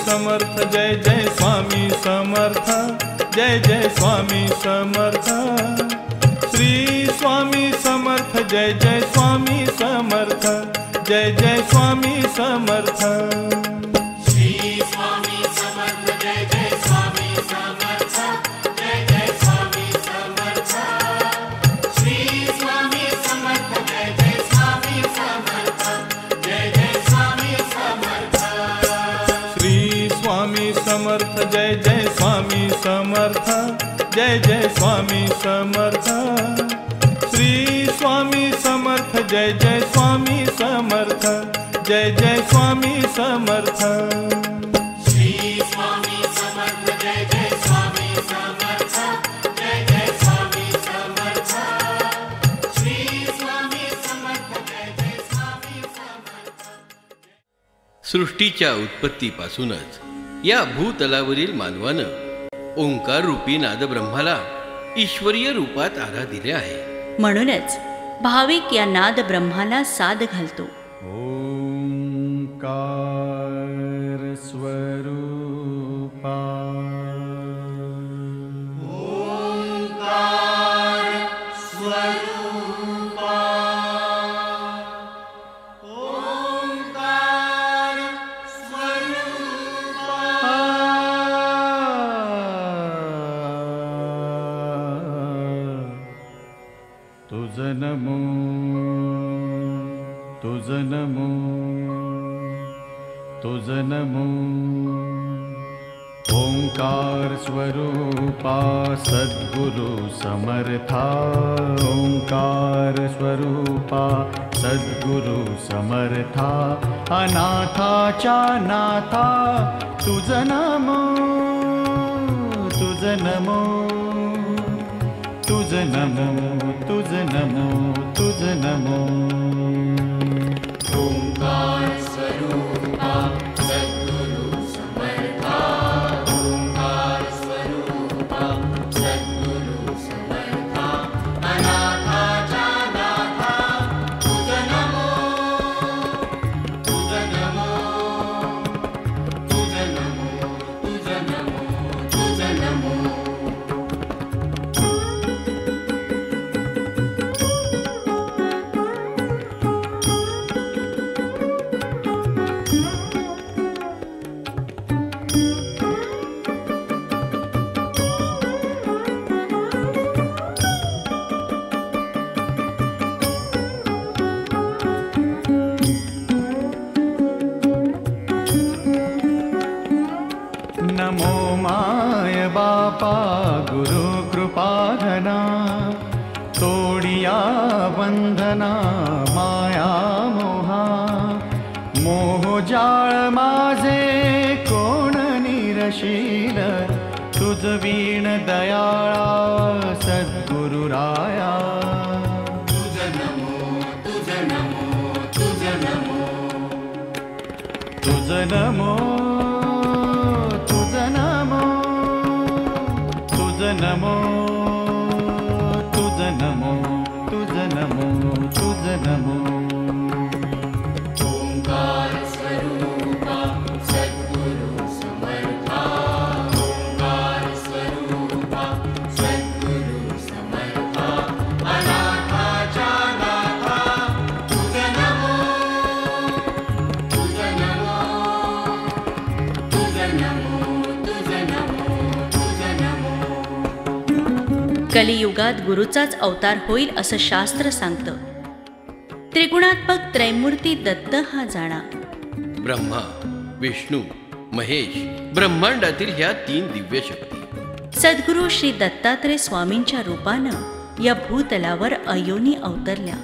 समर्थ जय जय स्वामी समर्थ जय जय स्वामी समर्थ श्री स्वामी समर्थ जय जय स्वामी समर्थ जय जय स्वामी समर्थ श्री स्वामी समर्थ जय जय स्वामी समर्थ जय जय स्वामी समर्थ श्री स्वामी समर्थ जय जय स्वामी समर्थ जय जय स्वामी समर्थ श्री स्वामी समर्थ जय जय स्वामी समर्थ जय जय स्वामी समर्थ श्री स्वामी समर्थ जय जय स्वामी समर्थ जय जय स्वामी समर्थ श्री स्वामी समर्थ जय जय स्वामी समर्थ जय जय स्वामी समर्थ श्री स्वामी समर्थ जय जय स्वामी समर्थ। सृष्टीच्या उत्पत्तीपासूनच या भूतलावरील मानवानं ओंकार रूपी नादब्रह्माला ईश्वरीय रूपात आराधिले आहे. म्हणूनच भाविक या नाद ब्रह्माला साद घालतो. ओंकार स्वरूपा ओंकार स्वरूपा ओंकार स्वरूपा तुझ नमो तुझ नमो तुझ नमो. ओंकार स्वरूपा सद्गुरु समर्था ओंकार स्वरूपा सद्गुरु समर्था अनाथाच्या नाथा तुझ नमो तुझ नमो तुझ नमो तुझ नमो तुझ नमो. ओंकार स्वरूपा सद्गुरु समर्था ओंकार स्वरूपा सद्गुरु समर्था अनाथाच्या नाथा तुझ नमो तुझ नमो तुझ नमो तुझ नमो तुझ नमो. नमो माय बापा गुरु कृपाधना तोडिया बंधना माया मोहा मोहजाळ माझे कोण निरशील तुझ वीण दयाळा सद्गुरुराया. तुझ नमो तुझ नमो तुझ नमो तुझ नमो तुझ नमो तुझ नमो तुझ नमो तुझ नमो तुझ नमो. ओंकार स्वरूपा सद्गुरु समर्था ओंकार स्वरूपा सद्गुरु समर्था अनाथाच्या नाथा तुझ नमो तुझ नमो तुझ नमो तुझ नमो तुझ नमो. कलियुगात गुरुचाच अवतार होईल असं शास्त्र सांगतं. त्रिगुणात्मक त्रैमूर्ती दत्त हा जाणा. ब्रह्मा विष्णू महेश ब्रह्मांडातील ह्या 3 दिव्य शक्ती सद्गुरू श्री दत्तात्रय स्वामींच्या रूपानं या भूतलावर अयोनी अवतरल्या.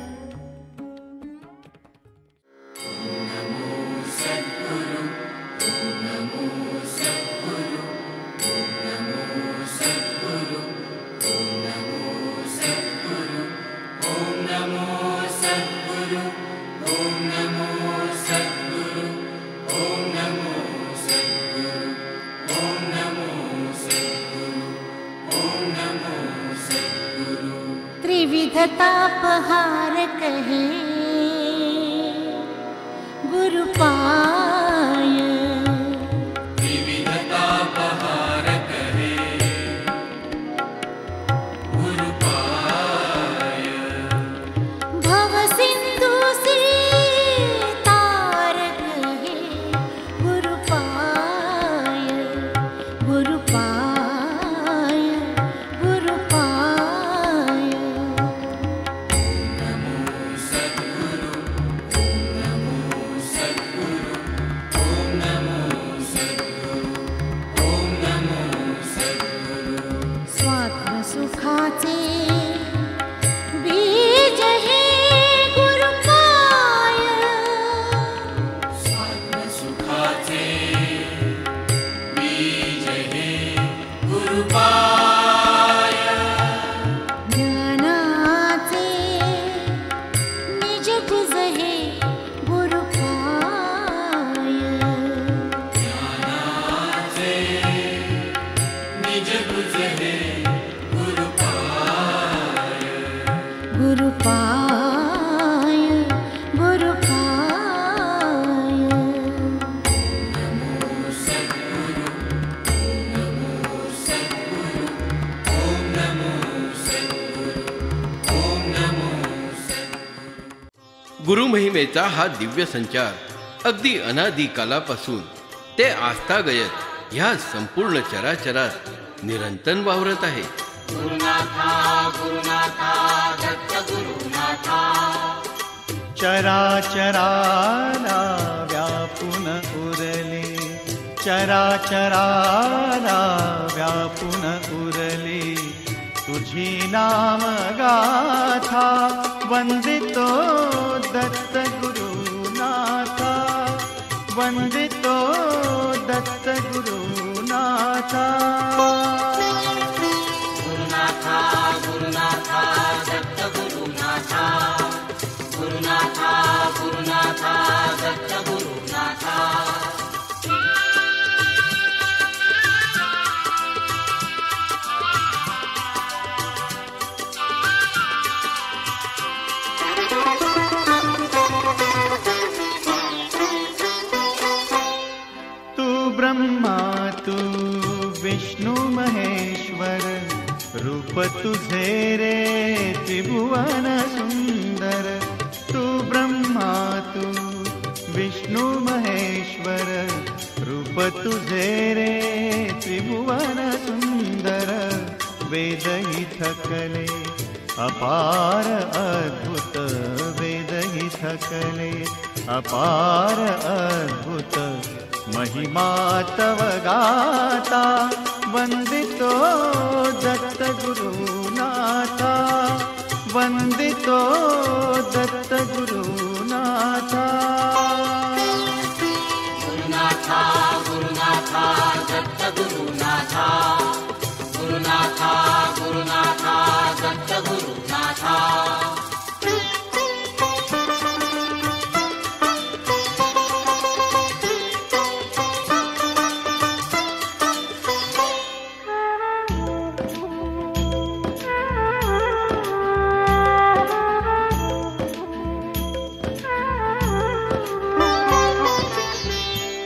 त्रिविध तापहार कहे गुरु पाय गुरुपाय गुरुपाय गुरुमहिमेचा हा दिव्य संचार अगदी अनादी कालापासून ते आस्थागयत ह्या संपूर्ण चराचरात निरंतर वावरत आहे. चराचराला व्यापून उरले, चराचराला व्यापून उरले, तुझी नाम गाथा वंदितो दत्त गुरुनाथा, वंदितो दत्त गुरुनाथा. गुरुनाथा गुरुनाथा दत्त गुरुनाथा, गुरुनाथा गुरुनाथा दत्त गुरुनाथा. ब्रह्मा तू विष्णु महेश्वर, रूप तुझे रे त्रिभुवन सुंदर. तू ब्रह्मा तू विष्णु महेश्वर, रूप तुझे रे त्रिभुवन सुंदर. वेदही थकले अपार अद्भुत, वेदही थकले अपार अद्भुत, महिमा तव गाता वंदितो दत्त गुरुनाथा, वंदितो दत्त गुरुनाथा. गुरुनाथा गुरुनाथा दत्त गुरुनाथा, गुरुनाथा गुरुनाथा दत्त गुरुनाथा.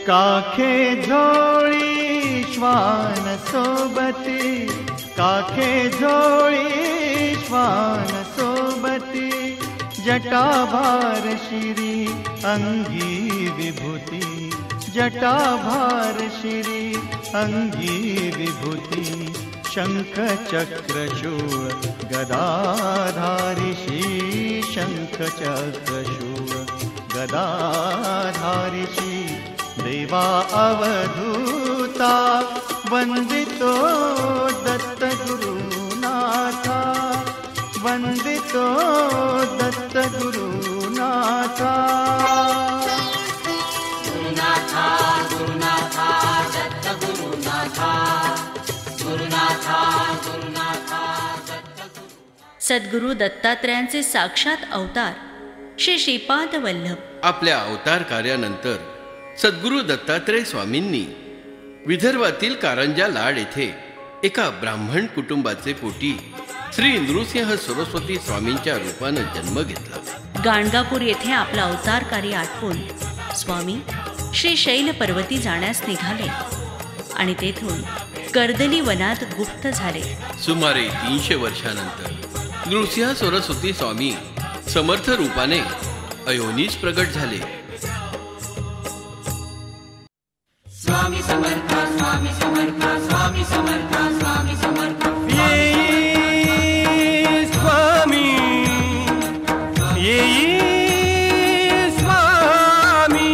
काखे झोळी श्वान सोबती, काखे झोळी श्वान सोबती, जटाभार शिरी अंगी विभूती, जटाभार शिरी अंगी विभूती. शंख चक्र शूळ गदाधारिषी, शंख चक्र शूळ गदाधारिषी. देवा अवधूता वंदितो दत्त गुरुनाथा, वंदितो दत्त गुरुनाथा. गुरुनाथा गुरुनाथा दत्त गुरुनाथा, गुरुनाथा गुरुनाथा दत्त गुरुनाथा. सद्गुरु दत्तात्रयांचे साक्षात अवतार श्री श्रीपाद वल्लभ. आपल्या अवतार कार्यानंतर सद्गुरु दत्तात्रय स्वामींनी विदर्भातील कारंजा लाड येथे एका ब्राह्मण कुटुंबाचे पोटी श्री नृसिंह सरस्वती स्वामींच्या रूपानं जन्म घेतला. गाणगापूर येथे आपला अवतार कार्य आटपून स्वामी श्री शैल पर्वती जाण्यास निघाले आणि तेथून कर्दली वनात गुप्त झाले. सुमारे 300 वर्षानंतर नृसिंह सरस्वती स्वामी समर्थ रूपाने अयोनीस प्रगट झाले. स्वामी समर्थ स्वामी समर्थ स्वामी समर्थ स्वामी समर्थ. स्वामी स्वामी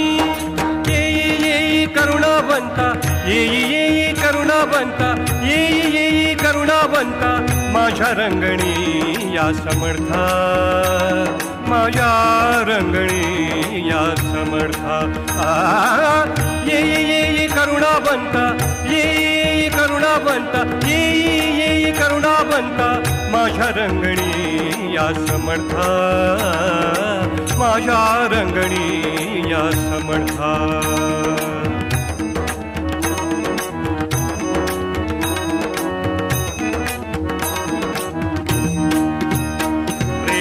करुणावंता, करुणावंता, करुणावंता. माझ्या रंगणी या समर्था, माझ्या रंगणी या समर्था. ये करुणावंता, ये करुणावंता, ये करुणावंता. माझ्या रंगणी या समर्था, माझ्या रंगणी या समर्था.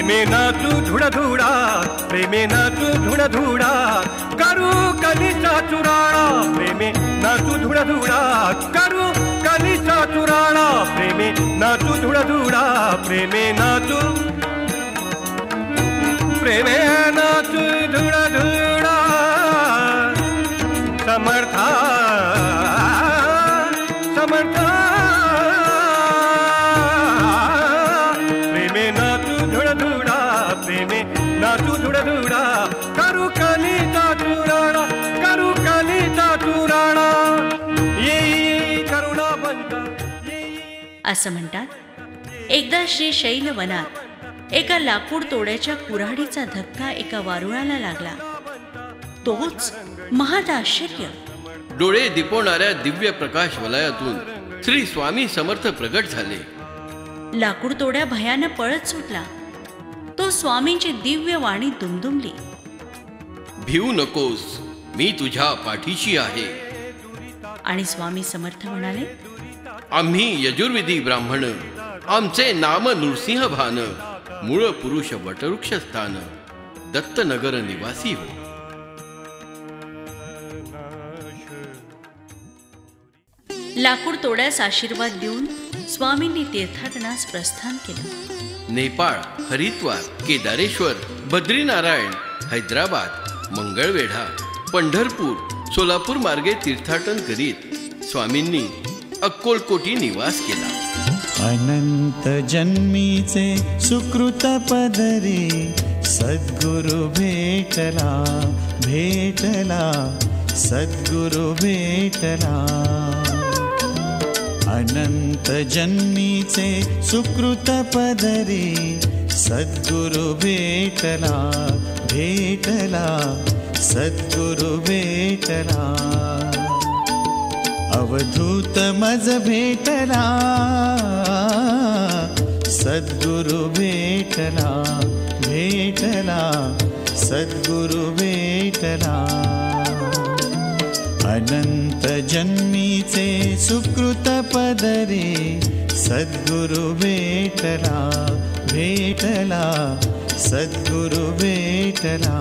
प्रेमे नाचू धुडधुडा, प्रेमे नाचू धुडधुडा, करू कलीचा चुराळा. प्रेमे नाचू धुडधुडा, करू कलीचा चुराळा. प्रेमे नाचू धुडधुडा, प्रेमे नाचू, प्रेमे नाचू धुडधुडा. समर्था समर्था, प्रेमे नाचू धुडधुडा, प्रेमे नाचू धुडधुडा, करू कलीचा चुराळा, करू कलीचा चुराळा. येई करुणावंत येई. असं म्हणतात एकदा श्री शैल वनात एका लाकूड तोड्याच्या कुऱ्हाडीचा धक्का एका वारुळाला लागला. तोच महान आश्चर्य. डोळे दिपवणाऱ्या दिव्य प्रकाश वलयातून श्री स्वामी समर्थ प्रगट झाले. लाकूड तोड्या भयानं पळत सुटला. तो स्वामींची दिव्य वाणी दुमदुमली. भिवू नकोस, मी तुझ्या पाठीशी आहे. आणि स्वामी समर्थ म्हणाले, आम्ही यजुर्वेदी ब्राह्मण, आमचे नाम नृसिंह भान, मूळ पुरुष वटवृक्ष स्थान, दत्तनगर निवासी हो. लाकूड तोड्यास आशीर्वाद देऊन स्वामींनी तीर्थाटनास प्रस्थान केलं. नेपाळ, हरिद्वार, केदारेश्वर, बद्रीनारायण, हैदराबाद, मंगळवेढा, पंढरपूर, सोलापूर मार्गे तीर्थाटन करीत स्वामींनी अक्कलकोटी निवास केला. अनंत जन्मीचे सुकृत पदरी सद्गुरु भेटला, भेटला, सद्गुरु भेटला. अनंत जन्मीचे सुकृत पदरी सद्गुरु भेटला, भेटला, सद्गुरु भेटला. अवधूत मज भेटला, सद्गुरु भेटला, भेटला, सद्गुरु भेटला. अनंत जन्मीचे सुकृत पदरी सद्गुरु भेटला, भेटला, सद्गुरु भेटला.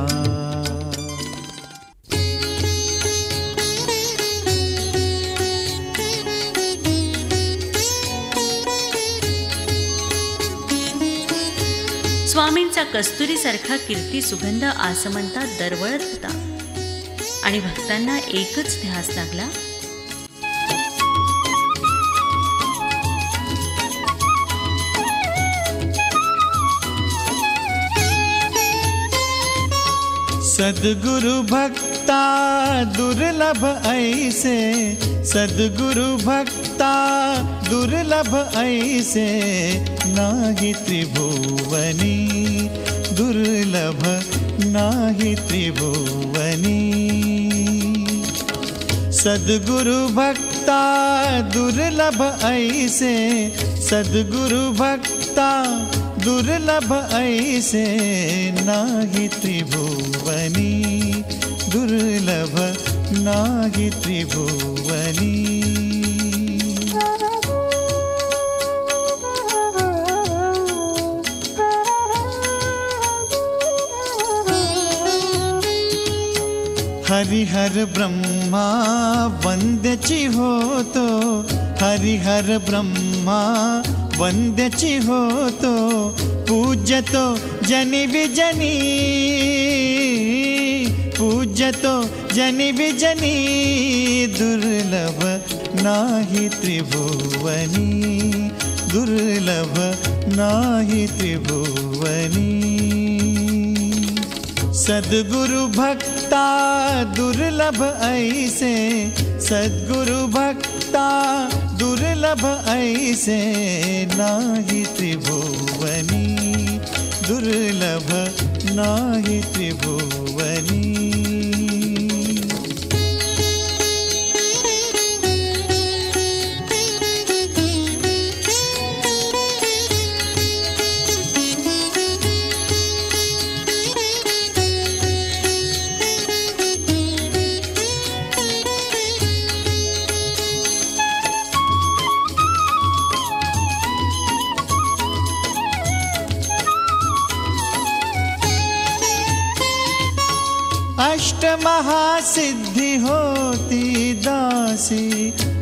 स्वामींचा कस्तुरीसारखा कीर्ती सुगंध आसमंतात दरवळत होता आणि भक्तांना एकच ध्यास लागला, सद्गुरु भक्ता दुर्लभ ऐसे, सद्गुरु भक्ता दुर्लभ ऐसे, नाही त्रिभुवनी दुर्लभ, नाही त्रिभुवनी. सद्गुरु भक्ता दुर्लभ ऐसे, सद्गुरु भक्ता दुर्लभ ऐसे, नाही त्रिभुवनी दुर्लभ, नाही त्रिभुवनी. हरिहर ब्रह्मा वंद्यची होतो, हरिहर ब्रह्मा वंद्यची होतो, पूज्यतो जनी विजनी, पूज्यतो जनी विजनी, दुर्लभ नाही त्रिभुवनी, दुर्लभ नाही त्रिभुवनी. सद्गुरु भक्ता दुर्लभ ऐसे, सद्गुरु भक्ता दुर्लभ ऐसे, नाही त्रिभुवनी दुर्लभ, नाही त्रिभुवनी. अष्टमहासिद्धि होती दासी,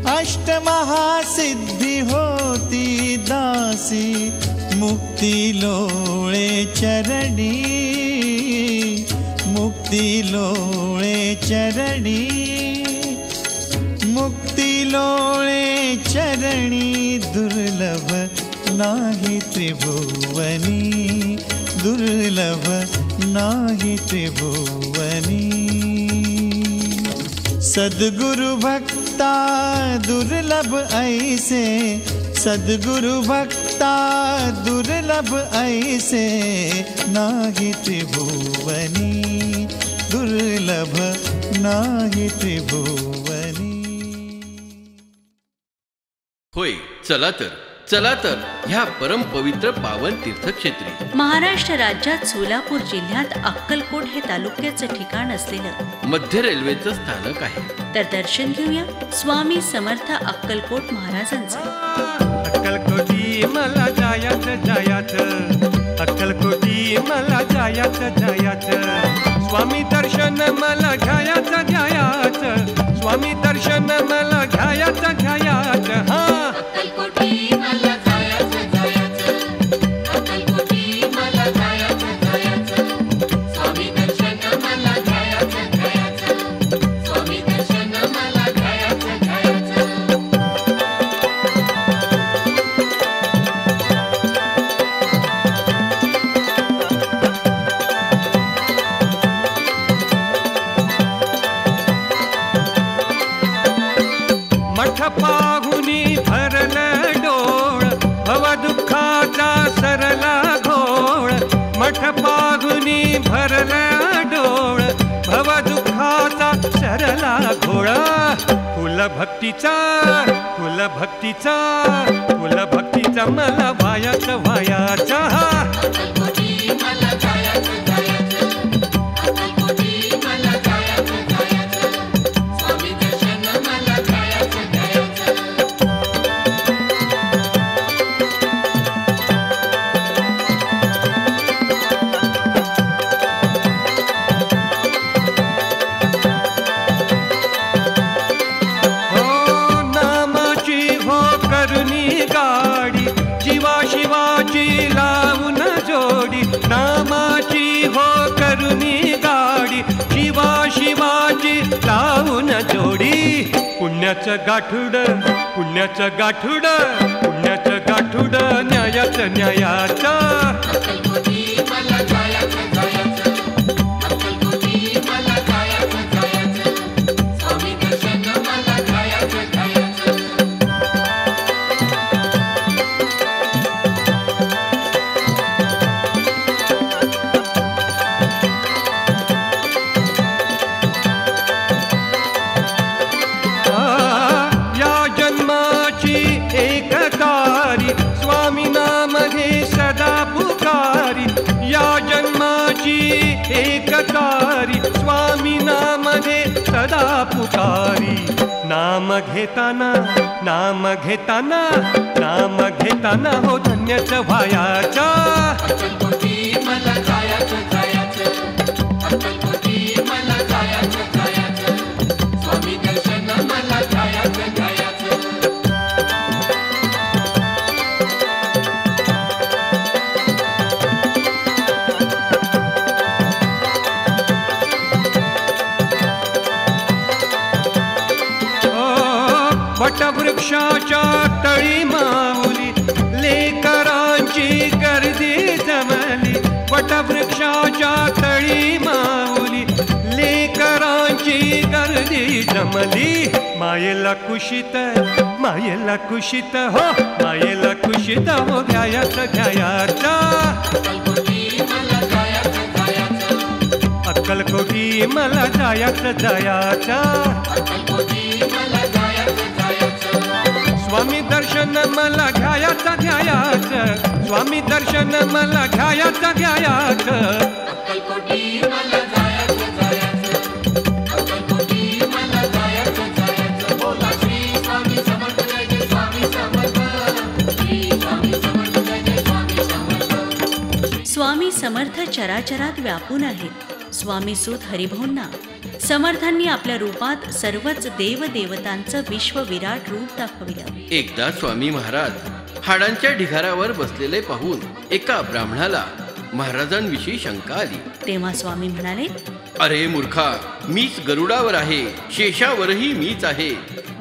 अष्टमहासिद्धि होती दासी, मुक्ति लोळे चरणी, मुक्ति लोळे चरणी, मुक्ति लोळे चरणी, दुर्लभ नाही त्रिभुवनी, दुर्लभ नाही त्रिभुवनी। सद्गुरु भक्ता दुर्लभ ऐसे, सद्गुरु भक्ता दुर्लभ ऐसे, नाही त्रिभुवनी, दुर्लभ नाही त्रिभुवनी। होय, चला तर ह्या परमपवित्र पावन तीर्थक्षेत्री महाराष्ट्र राज्यात सोलापूर जिल्ह्यात अक्कलकोट हे तालुक्याचं ठिकाण असलेलं मध्य रेल्वेचं स्थानक आहे। तर दर्शन घेऊया स्वामी समर्थ अक्कलकोट महाराजांचं। अक्कलकोटी मला जायाचं जायाचं, अक्कलकोटी मला जायाचं जायाचं, स्वामी दर्शन मला घ्यायाचं घ्यायाचं, स्वामी दर्शन मला घ्यायाचं घ्यायाचं। हा अक्कलकोटी मला जायचं जायचं, अक्कलकोटी मला जायचं जायचं, स्वामी दर्शन मला घ्यायचं घ्यायचं, स्वामी दर्शन मला घ्यायचं घ्यायचं। मठ पाहुनी भरलं डोळ, भवदुःखाचा सरला घोळ, मठ पाहुनी भरलं डोळ, भवदुःखाचा सरला घोळ। कुलभक्तीचा कुलभक्तीचा कुलभक्तीचा मला वायाचा वायाचा। अक्कलकोटी मला जायचं जायचं, अक्कलकोटी मला जायचं जायचं, स्वामी दर्शन मला घ्यायचं घ्यायचं। हो नामाची हो करुणी गाडी, जीवा शिवाची लावून जोडी, नामाची हो करुणी गाडी, जीवा शिवाची लावून जोडी। पुण्याचं गाठुड पुण्याचं गाठुड पुण्याचं गाठुड, न्यायाचं न्यायाचं। अक्कलकोटी मला जायचं जायचं, अक्कलकोटी मला जायचं जायचं, स्वामी दर्शन मला घ्यायचं घ्यायचं। या जन्माची एक तारी, स्वामी नाम घे सदा पुकारी, या जन्माची एक तारी, स्वामी नाम घे सदा पुकारी। नाम घेताना नाम घेताना नाम घेताना हो धन्यच व्हायाचा। अक्कलकोटी मला जायचं जायचं, अक्कलकोटी मला जायचं जायचं, स्वामी दर्शन मला घ्यायचं घ्यायचं। वटवृक्षाच्या तळी माऊली, लेकरांची गर्दी जमली, वटवृक्षाच्या तळी माऊली, लेकरांची गर्दी जमली। मायेला कुशीत मायेला कुशीत हो, मायेला कुशीत हो, घ्यायचं घ्यायचं। अक्कलकोटी मला जायचं जायचं, अक्कलकोटी मला जायचं जायचं, अक्कलकोटी मला जायचं जायचं। स्वामी दर्शन मला घ्यायचं घ्यायचं, स्वामी दर्शन मला घ्यायचं घ्यायचं। अक्कलकोटी मला जायचं जायचं, अक्कलकोटी मला जायचं जायचं। बोला श्री स्वामी समर्थ जय जय स्वामी समर्थ, श्री स्वामी समर्थ जय जय स्वामी समर्थ। स्वामी समर्थ चराचरात व्यापून आहेत, स्वामी सूत हरिभाऊंना समर्थांनी आपल्या रूपात सर्वच देवदेवतांचं विश्व विराट रूप दाखविलं. एकदा स्वामी महाराज हाडांच्या ढिगारावर बसलेले पाहून एका ब्राह्मणाला महाराजांविषयी शंका आली. तेव्हा स्वामी म्हणाले, अरे मूर्खा, मीच गरुडावर आहे, शेषावरही मीच आहे,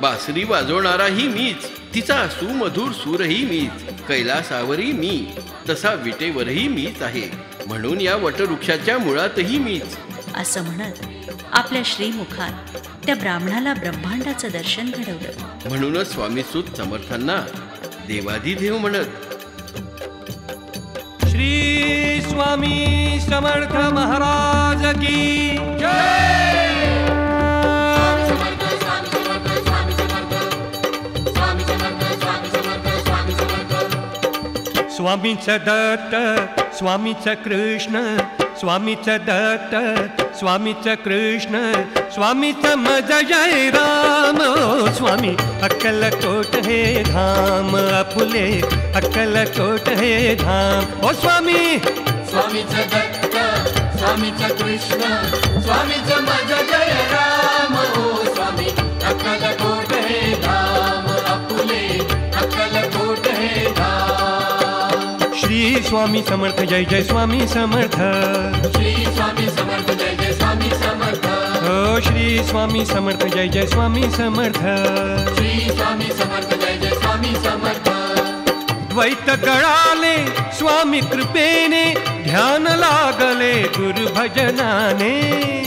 बासरी वाजवणाराही मीच, तिचा सुमधुर सूरही मीच, कैलासावरही मी, तसा विटेवरही मीच आहे, म्हणून या वटवृक्षाच्या मुळातही मीच. असं म्हणत आपल्या श्रीमुखात त्या ब्राह्मणाला ब्रह्मांडाचं दर्शन घडवलं. म्हणूनच स्वामी सूत समर्थांना देवाधिदेव म्हणत. श्री स्वामी समर्थ महाराज की जय. स्वामीचं दत्त, स्वामीचं कृष्ण, स्वामीचं दत्त, स्वामीचं कृष्ण, स्वामीचं मज जय राम. स्वामी अक्कलकोट हे धाम, फुले अक्कलकोट हे धाम. ओ स्वामी, स्वामीचं दत्त, स्वामीचं कृष्ण, स्वामीचं मज जय राम. ओ स्वामी अक्कलकोट हे धाम, अपुले अक्कलकोट हे धाम. श्री स्वामी समर्थ जय जय स्वामी समर्थ. श्री स्वामी समर्थ जय जय स्वामी समर्थ. हो श्री स्वामी समर्थ जय जय स्वामी समर्थ. श्री स्वामी समर्थ जय जय स्वामी समर्थ. द्वैत गळाले स्वामी कृपेने, ध्यान लागले गुरु भजनाने.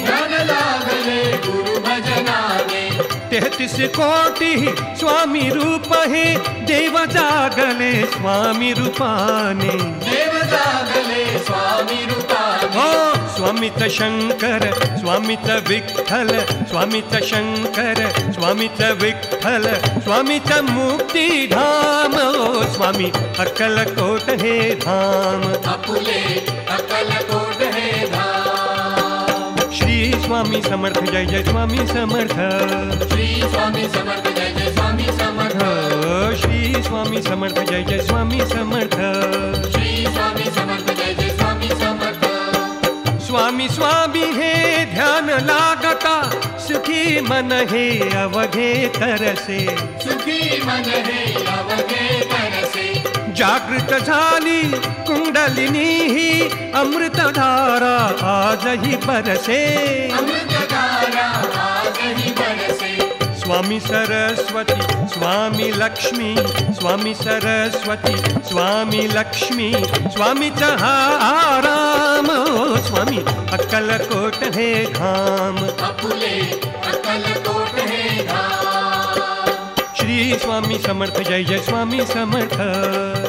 ध्यान लागले गुरु भजनाने. 33 कोटी स्वामी रूप हे, देव जागले स्वामी रूपाने. देव जागले स्वामी रूपाने. हो स्वामीचं शंकर, स्वामीचं विठ्ठल, स्वामीचं शंकर, स्वामीचं विठ्ठल, स्वामीचं मुक्तिधाम. ओ स्वामी अक्कलकोट हे धाम, अपुले अक्कलकोट हे धाम. श्री स्वामी समर्थ जय जय स्वामी समर्थ. श्री स्वामी समर्थ जय जय स्वामी समर्थ. हो श्री स्वामी समर्थ जय जय स्वामी समर्थ. श्री स्वामी समर्थ जय जय स्वामी समर्थ. स्वामी स्वामी हे ध्यान लागता, सुखी मन हे अवघे तरसे. सुखी मन हे अवघे तरसे. जागृत झाली कुंडलिनी ही, अमृतधारा आजही बरसे. अमृतधारा आजही बरसे. स्वामी सरस्वती, स्वामी लक्ष्मी, स्वामी सरस्वती, स्वामी लक्ष्मी, स्वामीचा हा आराम. ओ स्वामी अक्कलकोट हे धाम, अपुले अक्कलकोट हे धाम. श्री स्वामी समर्थ जय जय स्वामी समर्थ.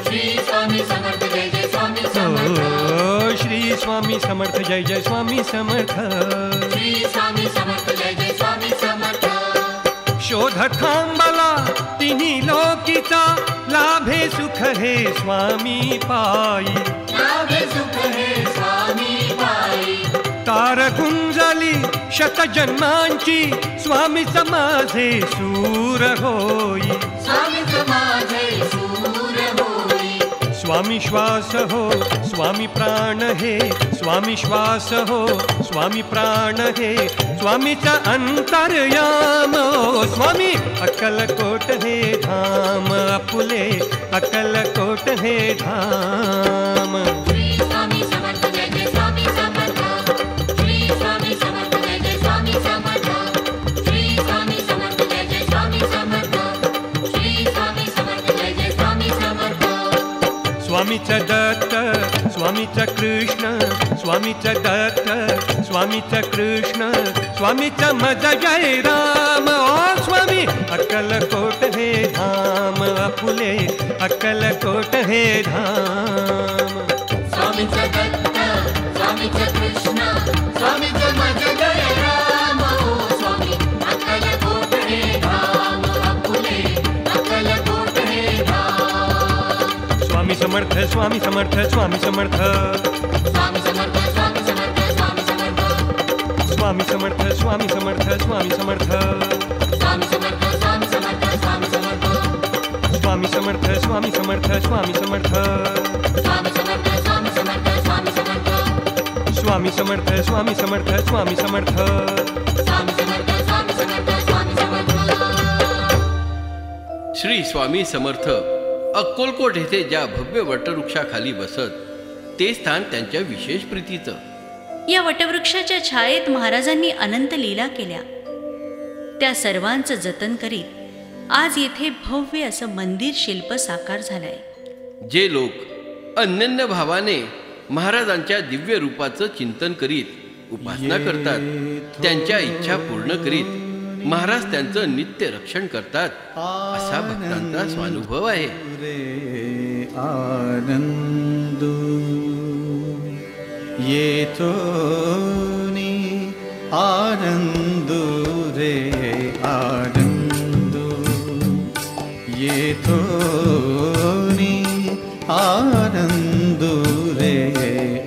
श्री स्वामी समर्थ जय जय स्वामी समर्थ. ओ श्री स्वामी समर्थ जय जय स्वामी समर्थ. श्री स्वामी समर्थ जय जय स्वामी समर्थ. शोध थांबला तिन्ही लोकीचा, लाभे सुख हे स्वामी पायी. लाभे सुख हे स्वामी पायी. तार गुंजली शतजन्मांची, स्वामीच माझे सूर होई. स्वामीच माझे सूर होई. स्वामी श्वास हो स्वामी प्राण हे, स्वामी श्वास हो स्वामी प्राण हे, स्वामीचा अंतर्याम. ओ स्वामी अक्कलकोट हे धाम, अपुले अक्कलकोट हे धाम. श्री स्वामी समर्थ जय जय स्वामी समर्थ. श्री स्वामी समर्थ जय जय स्वामी समर्थ. श्री स्वामी समर्थ जय जय स्वामी समर्थ. श्री स्वामी समर्थ जय जय स्वामी समर्थ. स्वामीचं दत्त, स्वामीचं कृष्ण, स्वामीचं दत्त, स्वामीचं कृष्ण, स्वामीचं मज जय राम. ओ स्वामी अक्कलकोट हे धाम, अपुले अक्कलकोट हे धाम. स्वामीचं दत्त, स्वामीचं कृष्ण, स्वामीचं मज जय राम. ओ स्वामी अक्कलकोट हे धाम, अपुले अक्कलकोट हे धाम. स्वामी समर्थ, स्वामी समर्थ, स्वामी समर्थ. स्वामी समर्थ, स्वामी समर्थ, स्वामी समर्थ. स्वामी समर्थ, स्वामी समर्थ, स्वामी समर्थ. स्वामी समर्थ, स्वामी समर्थ, स्वामी समर्थ. स्वामी समर्थ, स्वामी समर्थ, स्वामी समर्थ. स्वामी समर्थ, स्वामी समर्थ, स्वामी समर्थ. स्वामी समर्थ स्वामी समर्थ स्वामी समर्थ स्वामी समर्थ स्वामी समर्थ स्वामी समर्थ श्री स्वामी समर्थ अक्कलकोट येथे ज्या भव्य वटवृक्षाखाली बसत ते स्थान त्यांच्या विशेष प्रीतीचं. या वटवृक्षाच्या छायेत महाराजांनी अनंत लीला केल्या. त्या सर्वांचं जतन करीत आज येथे भव्य असं मंदिर शिल्प साकार झालंय. जे लोक अनन्य भावाने महाराजांच्या दिव्य रूपाचं चिंतन करीत उपासना करतात त्यांच्या इच्छा पूर्ण करीत महाराज त्यांचं नित्य रक्षण करतात असा भक्तांचा स्वानुभव आहे. रे आनंदू येतो आनंदू रे आनंदू येतो आनंदू रे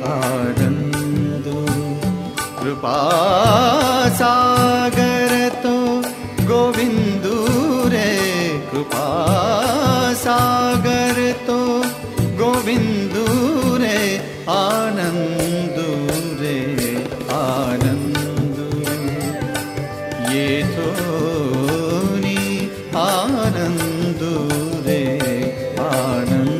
आनंदू कृपा सागर तो गोविंदू रे कृपा सागर तो गोविंदू रे आनंदू रे आनंदू येतो आनंदू रे आनंदू.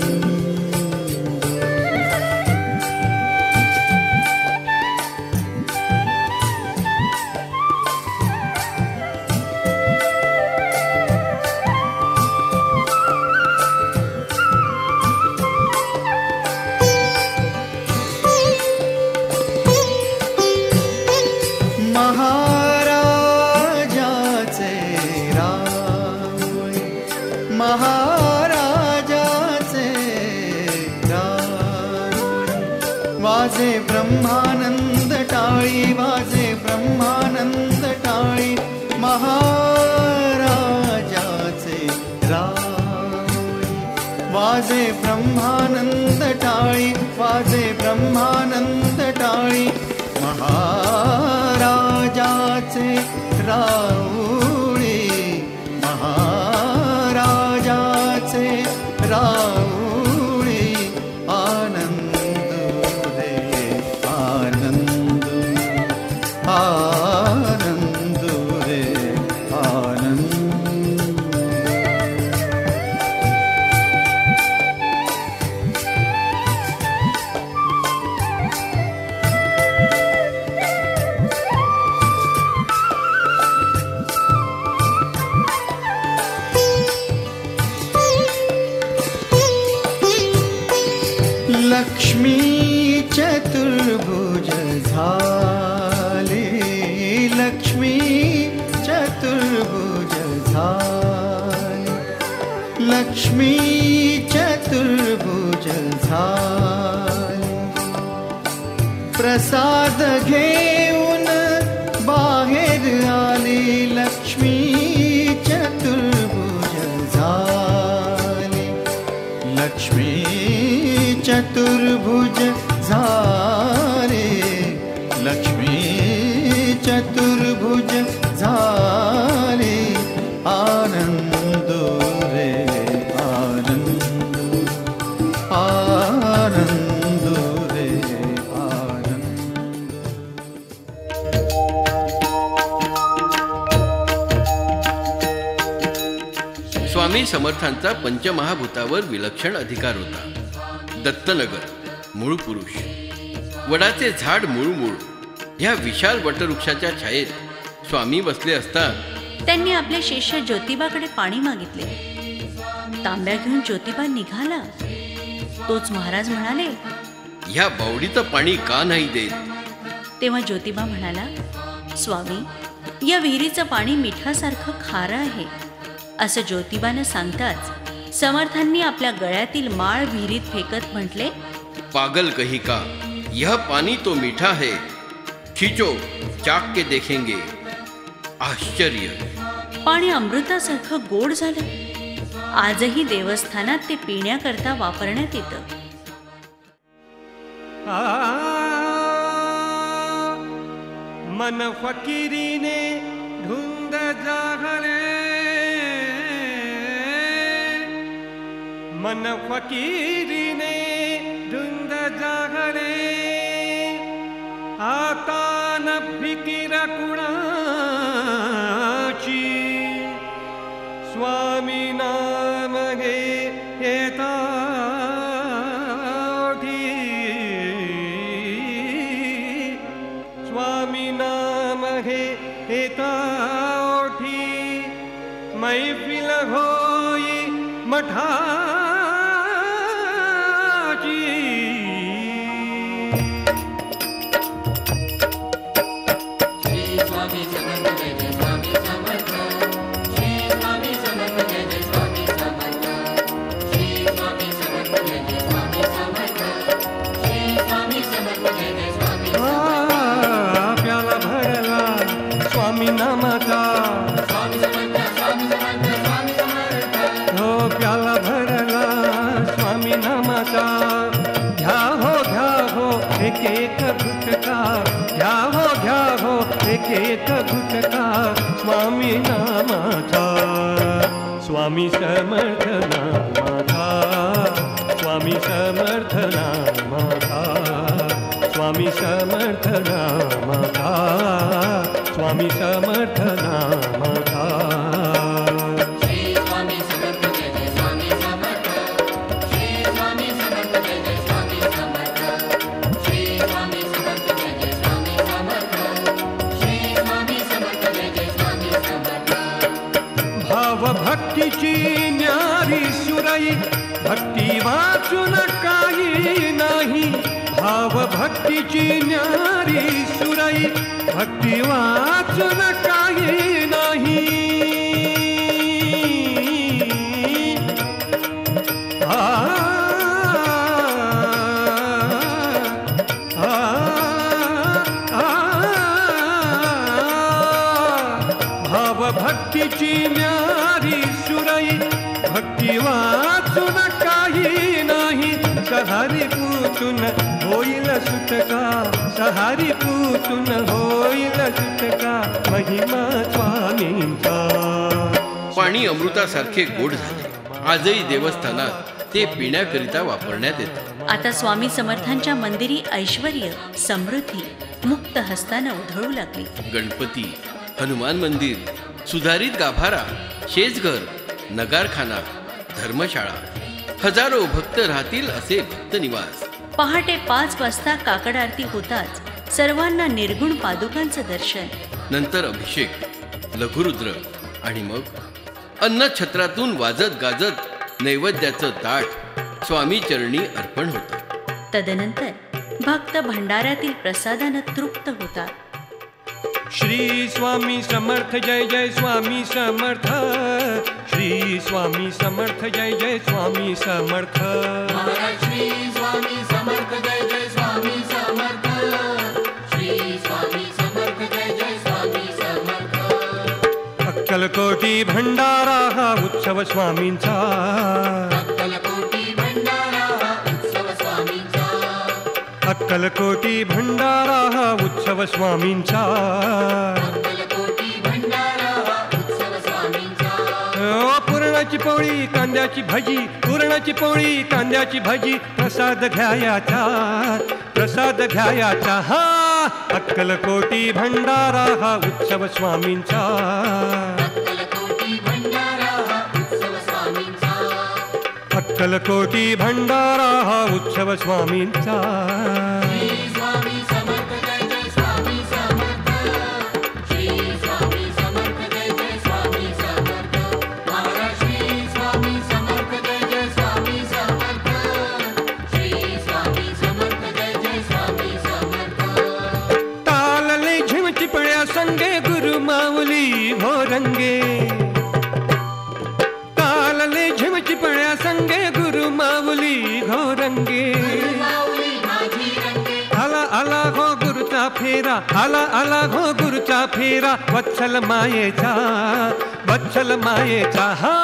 वाजे ब्रह्मानंद टाळी वाजे ब्रह्मानंद टाळी महाराजाचे रावळी. वाजे ब्रह्मानंद टाळी वाजे ब्रह्मानंद टाळी महाराजाचे रावळी महाराजाचे रावळी. आनंद आनंद रे आनंद. लक्ष्मी चतुर्भुज झाले लक्ष्मी चतुर्भुज झाले लक्ष्मी चतुर्भुज झाले. प्रसाद घेऊन बाहेर आली लक्ष्मी चतुर्भुज झाले लक्ष्मी चतुर्भुज झाले लक्ष्मी चतुर्भुज झाले. आनंद रे आनंद आनंद रे आनंद. स्वामी समर्थांचा पंचमहाभूतावर विलक्षण अधिकार होता. दत्तनगर मूळ पुरुष वडाचे झाड मूळ ह्या विशाल वटवृक्षाच्या छायेत स्वामी बसले असता त्यांनी आपले शिष्य ज्योतिबाकडे पाणी मागितले. तांब्या घेऊन ज्योतिबा निघाला. तोच महाराज म्हणाले, ह्या बावडीचं पाणी का नाही देत? तेव्हा ज्योतिबा म्हणाला, स्वामी या विहिरीचं पाणी मिठासारखं खारं आहे. असं ज्योतिबानं सांगताच समर्थांनी आपल्या गळ्यातील माळ विहिरीत फेकत म्हटले, पागल कही का, यह पानी तो मीठा है, खींचो चाक के देखेंगे. आश्चर्य! पाणी अमृतासारखं गोड झालं. आजही देवस्थानात ते पिण्याकरता वापरण्यात येतं. मन फकीरीने धुंद जागले, मन फकीरीने धुंद जागले. फिकीर कुणाची स्वामी नाम घे येता स्वामी नाम घे येता ओठी मैफिल होई मठाची श्री स्वामी समर्थ जय जय स्वामी समर्थ श्री स्वामी समर्थ जय जय स्वामी समर्थ श्री स्वामी समर्थ जय जय स्वामी समर्थ श्री स्वामी समर्थ जय जय स्वामी प्याला भरला स्वामी नामाचा स्वामी समर्थ स्वामी समर्थ स्वामी समर्थ हो प्याला भरला स्वामी नामाचा घ्या हो एक एक घुटका घ्या हो एक एक घुटका स्वामी नामाचा स्वामी समर्थ नामाचा स्वामी समर्थ नामाचा स्वामी समर्थ नामाचा स्वामी समर्थ नामाचा श्री स्वामी समर्थ जय जय स्वामी समर्थ श्री स्वामी समर्थ जय जय स्वामी समर्थ श्री स्वामी समर्थ जय जय स्वामी समर्थ श्री स्वामी समर्थ जय जय स्वामी समर्थ भाव भक्तीची न्यारी सुराई भक्ती वाचून काही नाही भाव भक्तीची न्यारी सुराई भक्ती वाचून काही नाही भाव भक्तीची न्यारी सुराई भक्ती वाचून काही नाही सहारी पूतून होईल सुटका सहारी पूतून होईल सुटका महिमा स्वामींचा पाणी अमृतासारखे गोड झाले. आजही देवस्थानात ते पिण्याकरिता वापरण्यात येतं. आता स्वामी समर्थांच्या मंदिरी ऐश्वर्य समृद्धी मुक्त हस्तानं उधळू लागली. गणपती, हनुमान मंदिर, सुधारित गाभारा, शेजघर, नगारखाना, धर्मशाळा, हजारो भक्त राहतील असे भक्त निवास. पहाटे 5 वाजता काकड आरती होताच सर्वांना निर्गुण पादुकांचं दर्शन. नंतर अभिषेक, लघुरुद्र आणि मग अन्नछत्रातून वाजत गाजत नैवेद्याचं ताट स्वामी चरणी अर्पण होतं. तदनंतर भक्त भंडाऱ्यातील प्रसादानं तृप्त होतात. श्री स्वामी समर्थ जय जय स्वामी समर्थ श्री स्वामी समर्थ जय जय स्वामी समर्थ महाराज श्री स्वामी समर्थ जय जय स्वामी समर्थ श्री स्वामी समर्थ जय जय स्वामी समर्थ अक्कलकोटी भंडारा हा उत्सव स्वामींचा अक्कलकोटी भंडारा हा उत्सव स्वामींचा अक्कलकोटी भंडारा हा उत्सव स्वामींचा अक्कलकोटी भंडारा हा उत्सव स्वामींचा पुरणाची पोळी कांद्याची भजी पुरणाची पोळी कांद्याची भजी प्रसाद घ्यायाचा हा अक्कलकोटी भंडारा हा उत्सव स्वामींचा अक्कलकोटी भंडारा हा उत्सव स्वामींचा अक्कलकोटी भंडारा हा उत्सव स्वामींचा श्री स्वामी समर्थ जय जय स्वामी समर्थ श्री स्वामी समर्थ जय जय स्वामी समर्थ महाराज श्री स्वामी समर्थ जय जय स्वामी समर्थ श्री स्वामी समर्थ जय जय स्वामी समर्थ तालले झिमची पळ्या संगे गुरु माऊली भोरंगे तालले झिमची पळ्या संगे गुरु माऊली घोरंगे माऊली माझी रंगे आला आला हो गुरुचा फेरा आला आला हो गुरुचा फेरा वत्सल मायेचा हा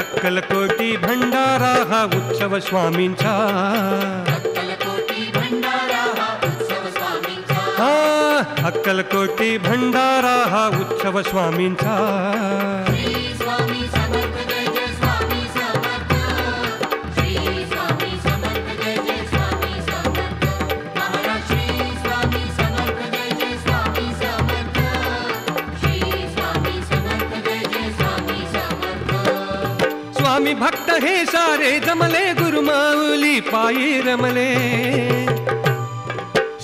अक्कलकोटी भंडारा हा उत्सव स्वामींचा अक्कलकोटी भंडारा हा उत्सव स्वामींचा हा अक्कलकोटी भंडारा हा उत्सव स्वामींचा श्री स्वामी समर्थ जय जय स्वामी समर्थ श्री स्वामी समर्थ जय जय स्वामी समर्थ महाराज श्री स्वामी समर्थ जय जय स्वामी स्वामी भक्त हे सारे जमले गुरुमाऊली पायी रमले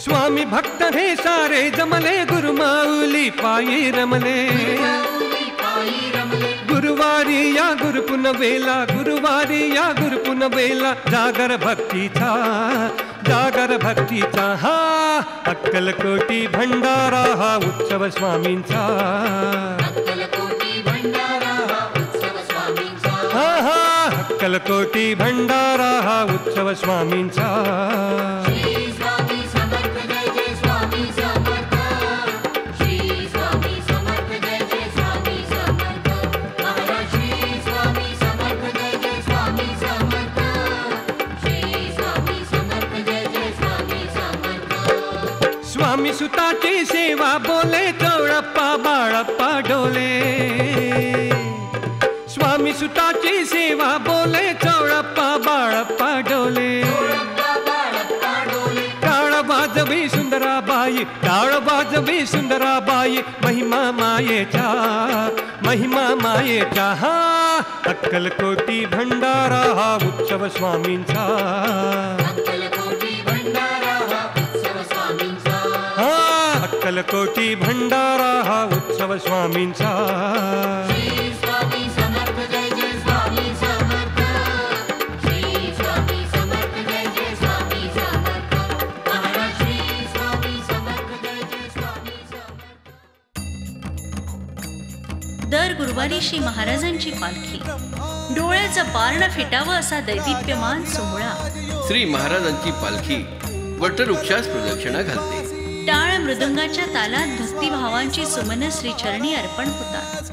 स्वामी भक्त हे सारे जमले गुरुमाऊली पायी रमले गुरुवारी या गुरुपुनवेला गुरुवारी या गुरुपुनवेला जागर भक्तीचा हा अक्कलकोटी भंडारा हा उत्सव स्वामींचा हा हा अक्कलकोटी भंडारा हा उत्सव स्वामींचा स्वामी सुताची सेवा बोले चौडप्पा बाळप्पा डोले स्वामी सुताची सेवा बोले चौडप्पा बाळप्पा डोले टाळ वाजवी सुंदराबाई महिमा मायेचा हा अक्कलकोटी भंडारा हा उत्सव स्वामींचा अक्कलकोटी भंडारा हा उत्सव स्वामींचा दर गुरुवारी श्री महाराजांची पालखी डोळ्याचं पारणं फिटावं असा दैदिप्यमान सोहळा श्री महाराजांची पालखी वटवृक्षास प्रदक्षिणा घालते टाळ मृदुंगाच्या तालात भक्तिभावांची सुमन श्रीचरणी अर्पण होतात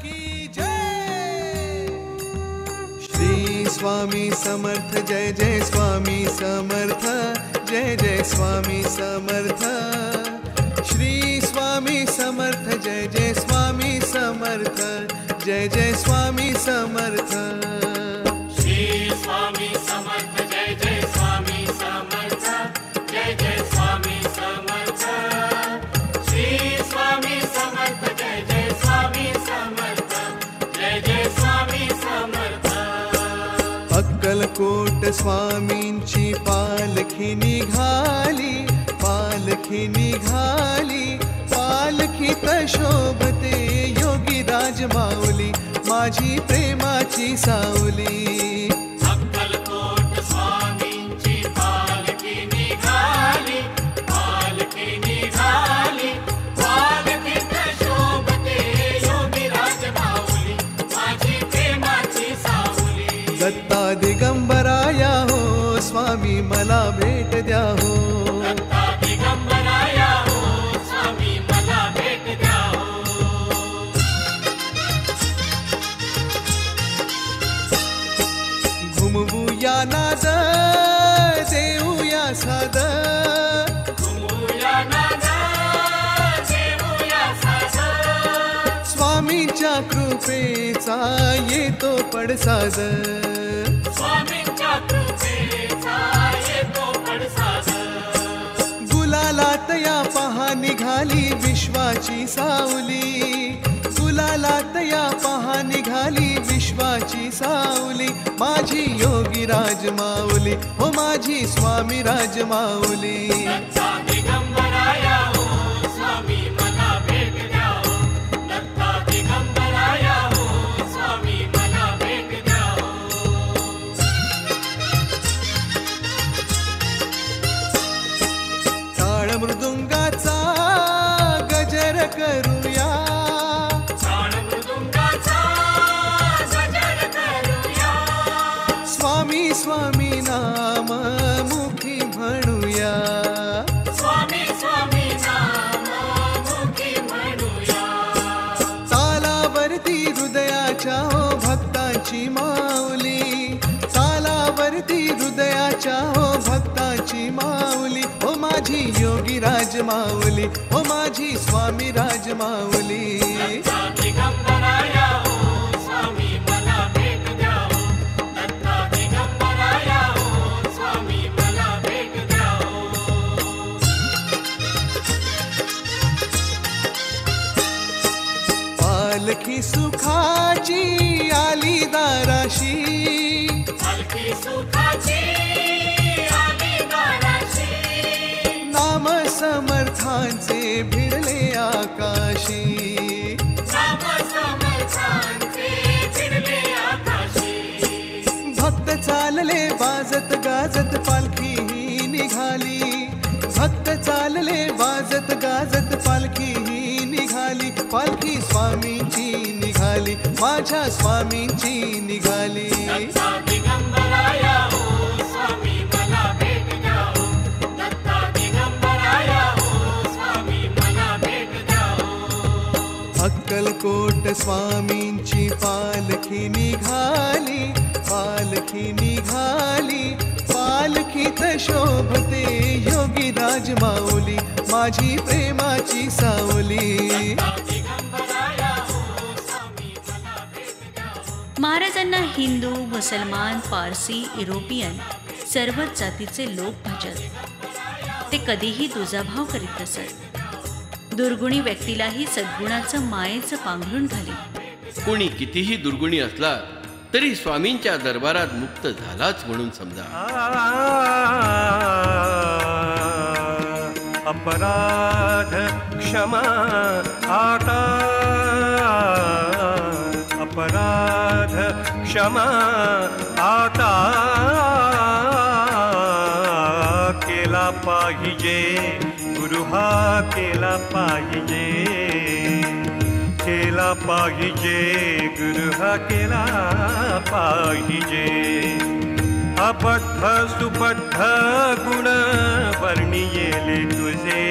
श्री स्वामी समर्थ जय जय स्वामी समर्थ जय जय स्वामी समर्थ श्री स्वामी समर्थ जय जय स्वामी समर्थ जय जय स्वामी समर्थ श्री स्वामी समर्थ जय जय स्वामी समर्थ जय जय स्वामी समर्थ श्री स्वामी समर्थ जय जय स्वामी समर्थ जय जय स्वामी समर्थ अक्कलकोट स्वामींची पालखी निघाली पालखीत शोभते योगी राज माऊली माझी प्रेमाची सावली अक्कलकोट स्वामींची पालखी निघाली पालखीत शोभते योगी राज माऊली माझी प्रेमाची सावली दत्ता दिगंबराया हो स्वामी मला भेट द्या हो दत्ता दिगंबराया हो स्वामी मला भेट द्या हो घुमवूया नाद देऊया साद घुमूया नाद देऊया साद स्वामींच्या कृपेचा येतो पडसाद स्वामींच्या कृपेचा येतो पडसाद गुलालात या पहा निघाली विश्वाची सावली गुलालात या पहा निघाली विश्वाची सावली माझी योगी राज माऊली हो माझी स्वामी राज माऊली दत्ता दिगंबराया हो स्वामी मला भेट द्या हो दत्ता दिगंबराया हो स्वामी मला भेट द्या हो टाळ मृदुंगाचा गजर करूया ताळ मृदुंगाचा गजर करूया स्वामी स्वामी नाम मुखी म्हणूया स्वामी स्वामी नाम मुखी म्हणूया तालावरती हृदयाच्या हो भक्ताची माऊली तालावरती हृदयाच्या हो भक्ताची माऊली हो माझी योगी राज माऊली हो माझी स्वामी राज माऊली दत्ता दिगंबराया हो स्वामी मला भेट द्या हो दत्ता दिगंबराया हो स्वामी मला भेट द्या हो पालखी सुखाची आली दाराशी सुखाची आली गाराशी. नाम समर्थांचे भिडले आकाशी. नाम समर्थांचे भिडले आकाशी. भक्त चालले वाजत गाजत पालखी ही निघाली. भक्त चालले वाजत गाजत पालखी ही निघाली. पालखी स्वामींची निघाली, माझ्या स्वामींची निघाली. दत्ता दिगंबराया हो स्वामी मला भेट द्या हो. दत्ता दिगंबराया हो स्वामी मला भेट द्या हो. अक्कलकोट स्वामींची पालखी निघाली. पालखी निघाली. पालखीत शोभते योगी राज माऊली, माझी प्रेमाची सावली. महाराजांना हिंदू, मुसलमान, पारसी, युरोपियन सर्वच जातीचे लोक भाजत. ते कधीही दुजाभाव करीत नसत. दुर्गुणी व्यक्तीलाही सद्गुणाचं मायेचं पांघरून घाली. कोणी कितीही दुर्गुणी असला तरी स्वामींच्या दरबारात मुक्त झालाच म्हणून समजा. अपराध क्षमा आता. अपराध क्षमा आता केला पाहिजे. गुरु हा केला पाहिजे. केला पाहिजे. गुरु हा केला पाहिजे. अबद्ध सुबद्ध गुण वर्णियेले तुझे.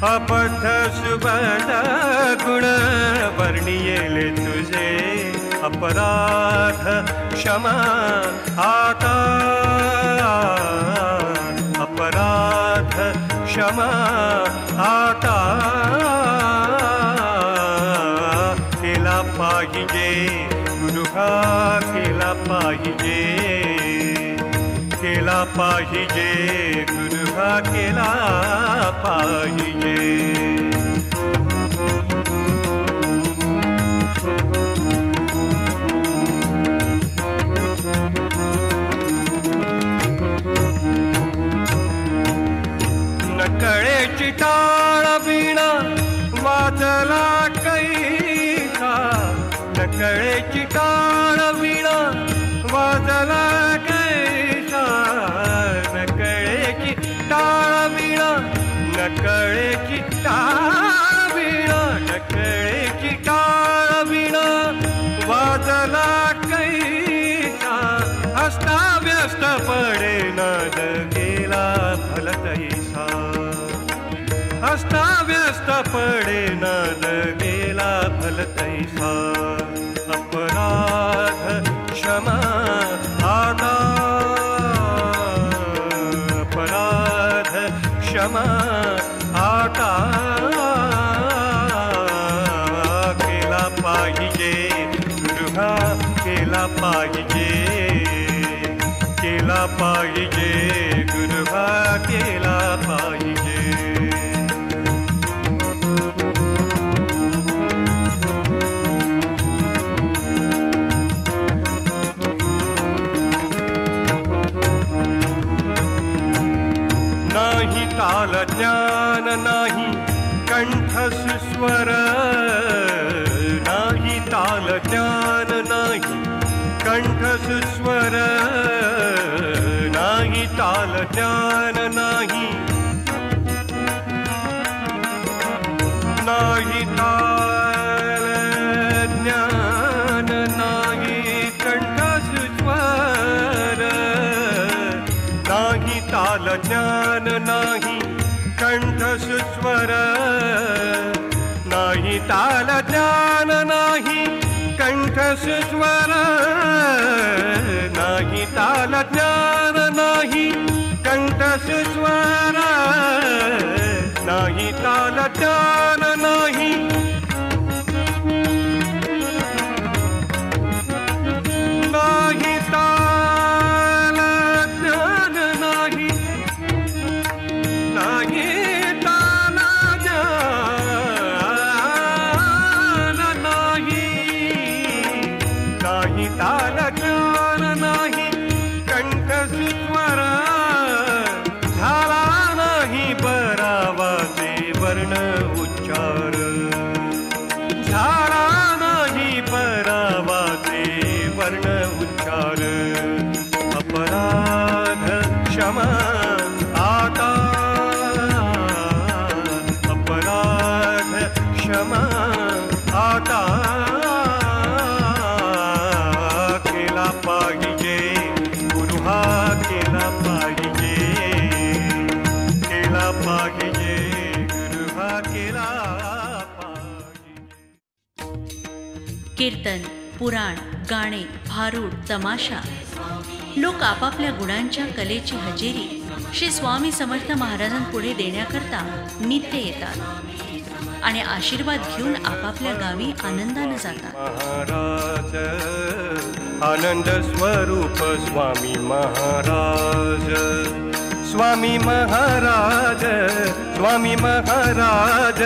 अबद्ध सुबद्ध गुण वर्णियेले तुझे. अपराध क्षमा आता. अपराध क्षमा आता केला पाहिजे. गुरु हा केला पाहिजे. केला पाहिजे. गुरु हा केला पाहिजे. नकळेची टाळ वीणा वाजला कैसा. नकळेची टाळ वीणा वाजला कैसा. नकळेची टाळ वीणा. नकळेची टाळ वीणा. नकळेची टाळ वीणा वाजला कैसा. अस्ताव्यस्त पडे नाद गेला भलतैसा. अस्ताव्यस्त पडे नाद गेला भलतैसा. अपराध क्षमा आता. अपराध क्षमा आता केला पाहिजे. गुरु हा केला पाहिजे. केला पाहिजे. गुरु हा केला पाहिजे. नाही ताल ज्ञान नाही कंठ सुस्वर. नाही ताल ज्ञान नाही कंठ सुस्वर. नाही ताल ज्ञान नाही. नाही ताल ज्ञान नाही कंठ सुस्वर. नाही ताल ज्ञान नाही कंठ सुस्वर. नाही ताल ज्ञान नाही कंठ सुस्वर. नाही ताल ज्ञान नाही कंठ सुस्वर. नाही ताल ज्ञान नाही. नाही ताल ज्ञान नाही. नाही ताल ज्ञान नाही. नाही ताल ज्ञान नाही. कीर्तन, पुराण, गाणे, भारूड, तमाशा, लोक आपापल्या गुणांच्या कलेची हजेरी श्री स्वामी समर्थ महाराजांपुढे देण्याकरता नित्य येतात आणि आशीर्वाद घेऊन आपापल्या गावी आनंदाने जातात. महाराज आनंद स्वरूप स्वामी महाराज, स्वामी महाराज, स्वामी महाराज,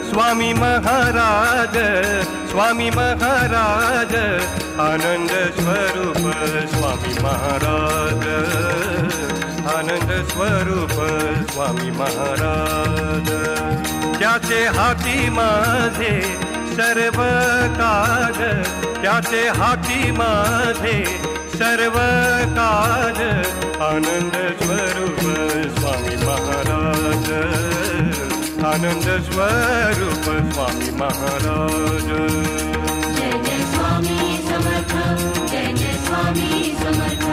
स्वामी महाराज, स्वामी महाराज, आनंद स्वरूप स्वामी महाराज, आनंद स्वरूप स्वामी महाराज. त्याचे हाती माझे सर्व काज, त्याचे हाती माझे सर्व काज, आनंद स्वरूप स्वामी महाराज, आनंद स्वरूप स्वामी महाराज. जय जय स्वामी समर्थ, जय जय स्वामी समर्थ,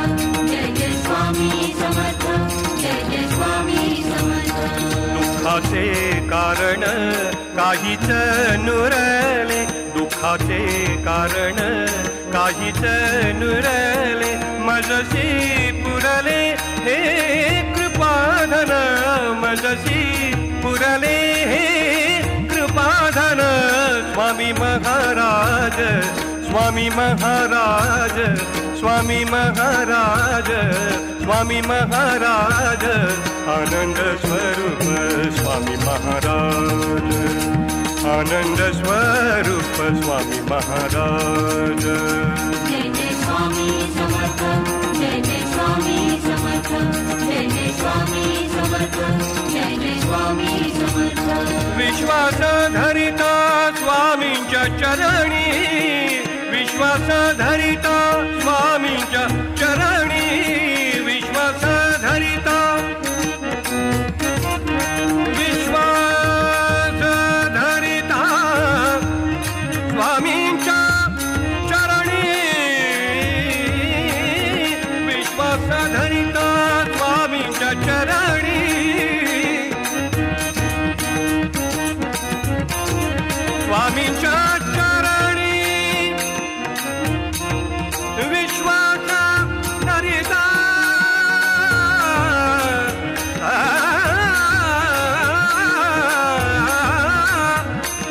जय जय स्वामी समर्थ, जय जय स्वामी समर्थ. दुःखाचे कारण काहीच नुरले, दुःखाचे कारण काहीच नुरले, मजसी पुरले हे कृपाधन, मजसी पुरले हे कृपाधन. स्वामी महाराज, स्वामी महाराज, स्वामी महाराज, स्वामी महाराज, आनंद स्वरूप स्वामी महाराज, आनंद स्वरूप स्वामी महाराज. जय जय स्वामी समर्थ, जय जय स्वामी समर्थ, जय जय स्वामी समर्थ, जय जय स्वामी समर्थ. विश्वास धरिता स्वामींच्या चरणी, विश्वास धरिता स्वामींच्या चरणी, विश्वास धरिता, विश्वास धरिता स्वामींच्या चरणी, विश्वास धरिता स्वामींच्या चरणी, स्वामींच्या चरणी, विश्वास धरिता,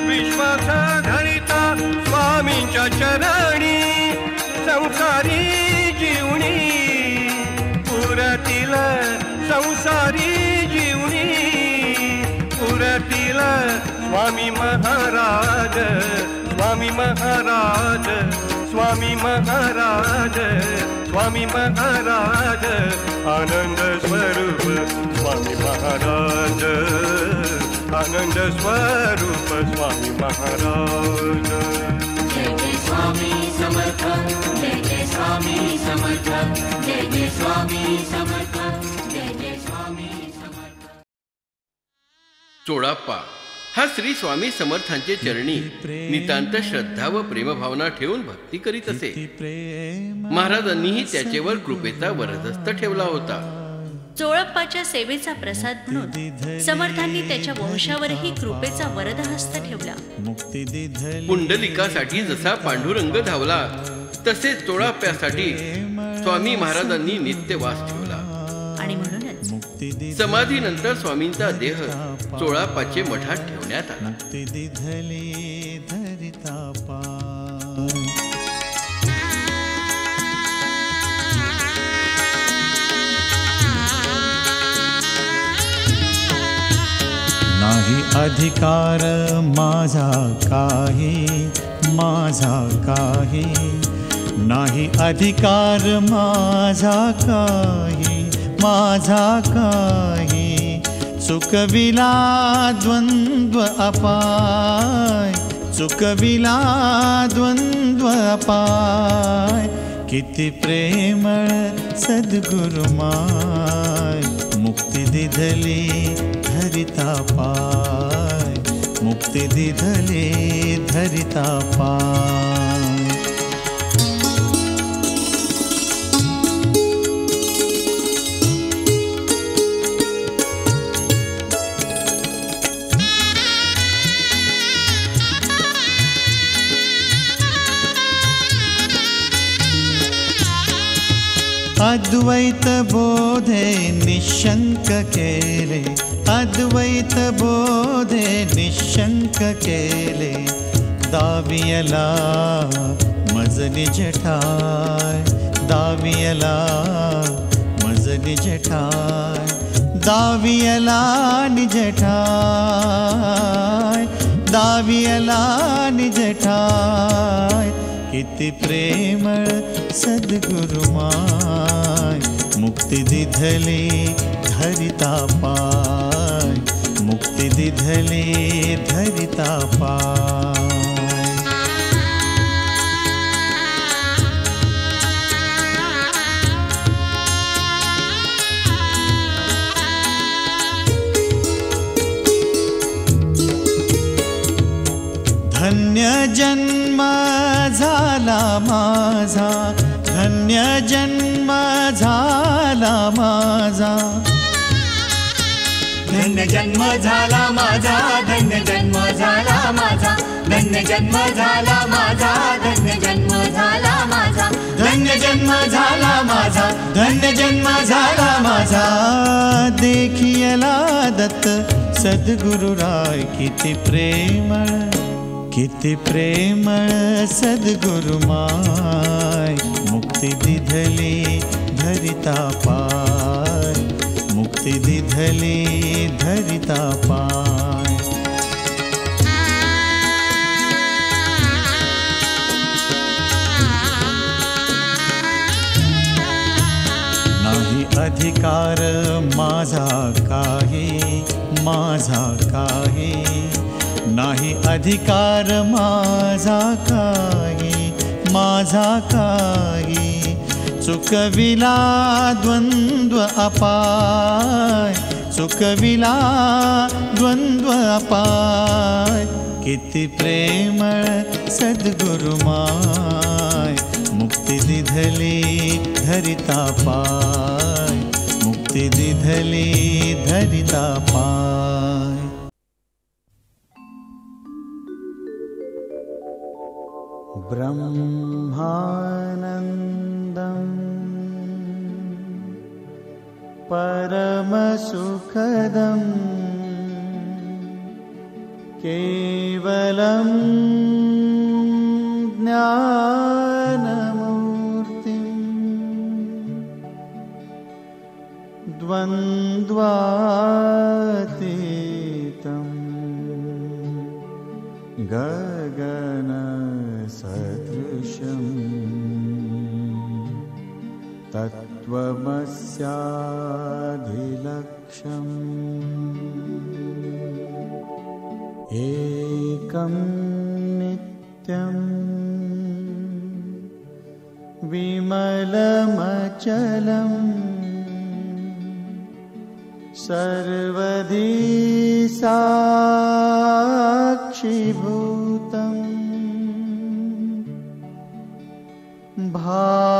विश्वास धरिता स्वामींच्या चरणी, संसारी जीवनी पुरतील, संसारी जीवनी पुरतील, स्वामी महाराज, स्वामी महाराज, स्वामी महाराज, स्वामी महाराज, आनंद स्वरूप स्वामी महाराज, आनंद स्वरूप स्वामी महाराज. जय जय स्वामी समर्थ, जय जय स्वामी समर्थ, जय जय स्वामी समर्थ, जय जय स्वामी समर्थ. चोळाप्पा हा श्री स्वामी समर्थांचे चरणी नितांत श्रद्धा व प्रेमभावना ठेवून भक्ती करीत असे. महाराजांनीही त्याचेवर कृपेचा वरदहस्त ठेवला होता. चोळप्पाच्या सेवेचा प्रसाद म्हणून समर्थांनी त्याच्या वंशावरही कृपेचा वरदहस्त ठेवला. पुंडलिकासाठी जसा पांडुरंग धावला तसेच चोळाप्यासाठी स्वामी महाराजांनी नित्यवास ठेवला. आणि म्हणूनच समाधीनंतर स्वामींचा देह चोळाप्पाचे मठात ठेवण्यात आला. नाही अधिकार माझा काही, माझा काही नाही अधिकार माझा काही, माझा काही चुकविला द्वंद्व अपाय, चुकविला द्वंद्व अपाय. किती प्रेमळ सद्गुरुमाय, मुक्ती दिधली धरिता पाय, मुक्ती दिधली धरिता पाय. अद्वैत बोधे निशंक केले, अद्वैत बोधे निशंक केले. दावियला मजली जठाय, दावियला मजली जठाय, दावियला निजठाय, दावियला निजठाय. किती प्रेमळ सद्गुरुमाय, मुक्ती दिधली धरिता पाय, मुक्ती दिधली धरिता पाय. धन्य जन्म झाला माझा, धन्य जन्म झाला माझा, धन्य जन्म झाला माझा, धन्य जन्म झाला माझा, धन्य जन्म झाला माझा, धन्य जन्म झाला माझा, धन्य जन्म झाला माझा, धन्य जन्म झाला माझा. देखियला दत्त सद्गुरुराय, किती प्रेमळ, किती प्रेमळ सद्गुरुमाय. मुक्ती दिधली धरिता पाय, मुक्ती दिधली धरिता पाय. नाही अधिकार माझा काही, माझा काही नाही अधिकार माझा काही, माझा काही. चुकविला द्वंद्व अपाय, चुकविला द्वंद्व अपाय. किती प्रेमळ सद्गुरुमाय, मुक्ती दिधली धरिता पाय, मुक्ती दिधली धरिता पाय. ब्रह्मानन्दं परमसुखदं केवलं ज्ञानमूर्तिं द्वन्द्वातीतं गगनसदृशं तत्त्वमस्याधिलक्ष्यम् एकं नित्यं विमलमचलं सर्वधी साक्षीभूतं भावातीतं.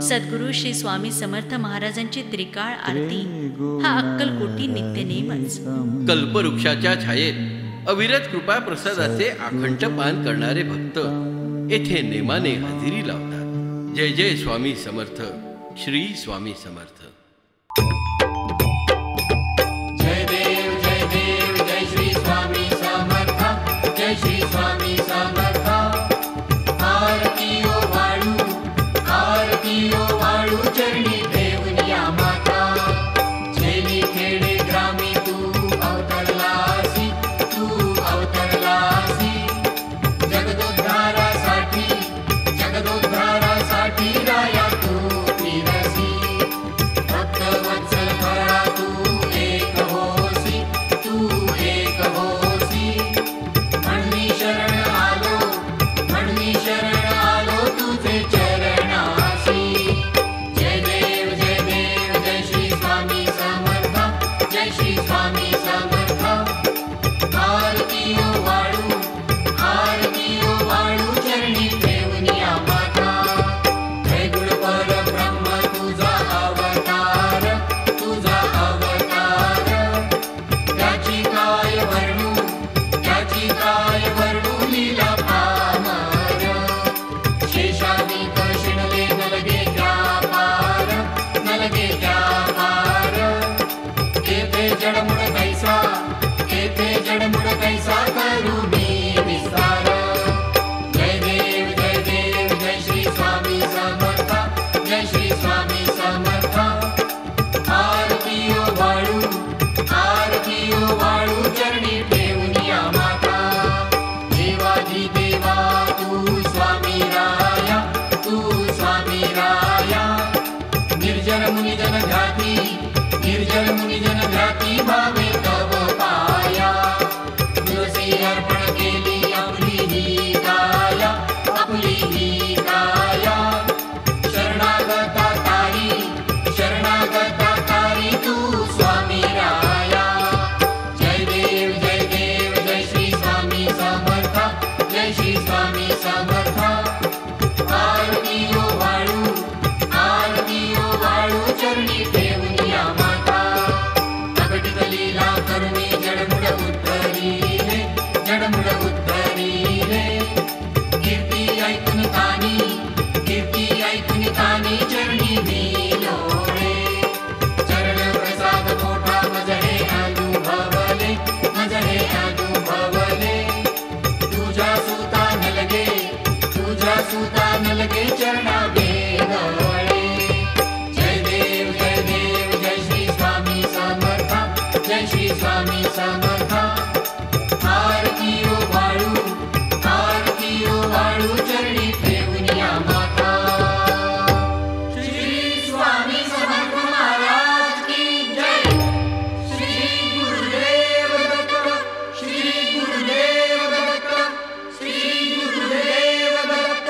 सद्गुरू श्री स्वामी समर्थ महाराजांची त्रिकाळ आरती हा अक्कलकोटी नित्यनेमच. कल्पवृक्षाच्या छायेत अविरत कृपा प्रसादाचे आखंड पान करणारे भक्त येथे नेमाने हजेरी लावतात. जय जय स्वामी समर्थ, श्री स्वामी समर्थ. जय देव जय श्री स्वामी समर्थ, जय श्री स्वामी समर्थ. आरती ओ वाळू चरणी देऊन या माता. झेली खेडे ग्रामी तू अवतरलासी, तू अवतरलासी. जगदोद्धारासाठी राया तू फिरसी. भक्तवत्सल जय श्री स्वामी समर्थ आरती ओ वाळू चरणी ठेवून या माता श्री स्वामी समर्थ महाराज की जय Shri Gurudev Datta Shri Gurudev Datta Shri Gurudev Datta.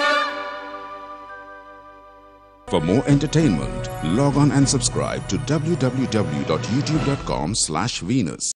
For more entertainment, log on and subscribe to www.youtube.com/Venus.